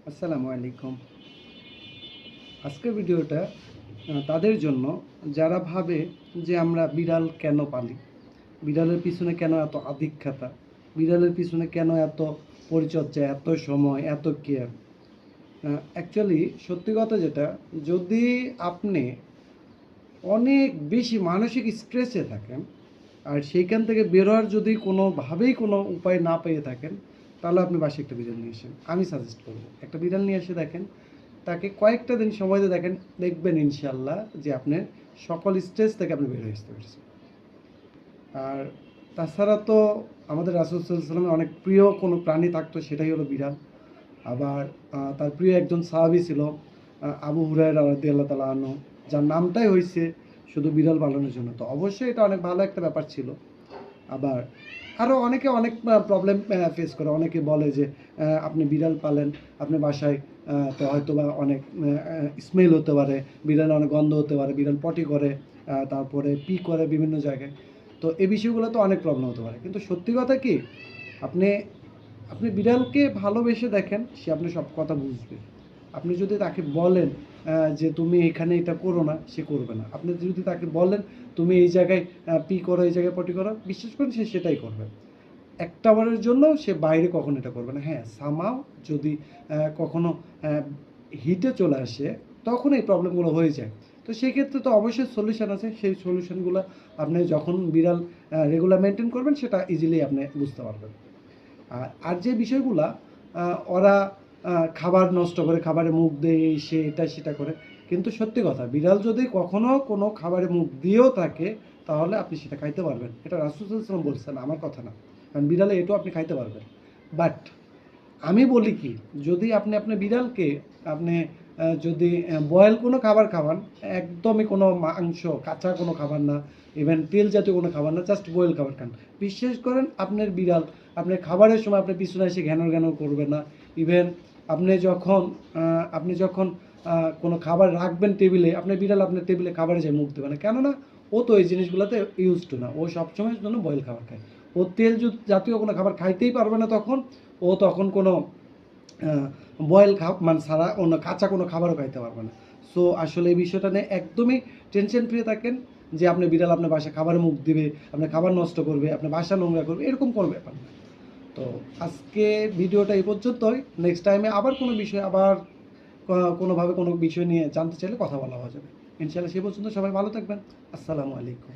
আসসালামু আলাইকুম। আজকের ভিডিওটা তাদের জন্য যারা ভাবে যে আমরা বিড়াল কেন পালি, বিড়ালের পিছনে কেন এত আধিক্যতা, বিড়ালের পিছনে কেন এত পরিচর্যা, এত সময়, এত কেয়ার। অ্যাকচুয়ালি সত্যি কথা যেটা, যদি আপনি অনেক বেশি মানসিক স্ট্রেসে থাকেন আর সেইখান থেকে বের হওয়ার যদি কোনোভাবেই কোনো উপায় না পেয়ে থাকেন, তাহলে আপনি বাসায় একটা বিড়াল নিয়ে আসেন। আমি সাজেস্ট করবো একটা বিড়াল নিয়ে এসে দেখেন, তাকে কয়েকটা দিন সময় দিয়ে দেখেন, দেখবেন ইনশাল্লাহ যে আপনার সকল স্ট্রেস থেকে আপনি বের হয়ে আসতে পারছেন। আর তাছাড়া তো আমাদের রাসূল সাল্লাল্লাহু আলাইহি ওয়াসাল্লামের অনেক প্রিয় কোনো প্রাণী থাকতো, সেটাই হলো বিড়াল। আবার তার প্রিয় একজন সাহাবী ছিল আবু হুরায়রা রাদিয়াল্লাহু তাআলা আনহু, যার নামটাই হয়েছে শুধু বিড়াল পালনের জন্য। তো অবশ্যই এটা অনেক ভালো একটা ব্যাপার ছিল। আবার আরও অনেকে অনেক প্রবলেম ফেস করে। অনেকে বলে যে আপনি বিড়াল পালেন, আপনার বাসায় তো হয়তো বা অনেক স্মেল হতে পারে, বিড়ালের অনেক গন্ধ হতে পারে, বিড়াল পটি করে, তারপরে পি করে বিভিন্ন জায়গায়। তো এই বিষয়গুলো তো অনেক প্রবলেম হতে পারে। কিন্তু সত্যি কথা কি, আপনি আপনি বিড়ালকে ভালোবেসে দেখেন, সে আপনার সব কথা বুঝবে। আপনি যদি তাকে বলেন যে তুমি এখানে এটা করো না, সে করবে না। আপনি যদি তাকে বলেন তুমি এই জায়গায় পি করো, এই জায়গায় পটি করো, বিশ্বাস করেন সে সেটাই করবে। একটা বারের জন্য সে বাইরে কখনো এটা করবে না। হ্যাঁ, সামহাউ যদি কখনো হিটে চলে আসে, তখন এই প্রবলেমগুলো হয়ে যায়। তো সেক্ষেত্রে তো অবশ্যই সলিউশন আছে। সেই সলিউশনগুলো আপনি যখন বিড়াল রেগুলার মেনটেন করবেন, সেটা ইজিলি আপনি বুঝতে পারবেন। আর যে বিষয়গুলা ওরা খাবার নষ্ট করে, খাবারে মুখ দেয়, এই সে এটা সেটা করে। কিন্তু সত্যি কথা, বিড়াল যদি কখনো কোনো খাবারে মুখ দিয়েও থাকে, তাহলে আপনি সেটা খাইতে পারবেন। এটা রাসূল সাল্লাল্লাহু আলাইহি ওয়াসাল্লাম বলছেন, আমার কথা না। কারণ বিড়ালে এটাও আপনি খাইতে পারবেন। বাট আমি বলি কি, যদি আপনি আপনার বিড়ালকে আপনি যদি বয়েল কোনো খাবার খাওয়ান, একদমই কোনো মাংস, কাঁচা কোনো খাবার না, ইভেন তেল জাতীয় কোনো খাবার না, জাস্ট বয়েল খাবার খান। বিশ্বাস করেন আপনার বিড়াল আপনার খাবারের সময় আপনার পিছনে এসে ঘ্যানর ঘ্যানর করবে না। ইভেন আপনি যখন কোনো খাবার রাখবেন টেবিলে, আপনার বিড়াল আপনার টেবিলে খাবারে যেয়ে মুখ দেবে না। কেননা ও তো এই জিনিসগুলোতে ইউজ টু না। ও সবসময়ের জন্য বয়েল খাবার খায়। ও তেল জাতীয় কোনো খাবার খাইতেই পারবে না তখন। ও তখন কোনো বয়েল মানে ছাড়া অন্য কাঁচা কোনো খাবারও খাইতে পারবে না। সো আসলে এই বিষয়টা নিয়ে একদমই টেনশন ফ্রি থাকেন যে আপনার বিড়াল আপনার বাসায় খাবারে মুখ দিবে, আপনার খাবার নষ্ট করবে, আপনার বাসা নোংরা করবে, এরকম কোনো ব্যাপার না। তো আজকে ভিডিওটা এই পর্যন্তই। নেক্সট টাইমে আবার কোনো বিষয়, আবার কোনোভাবে কোনো বিষয় নিয়ে জানতে চাইলে কথা বলা হওয়া যাবে। ইনশাআল্লাহ সে পর্যন্ত সবাই ভালো থাকবেন। আসসালামু আলাইকুম।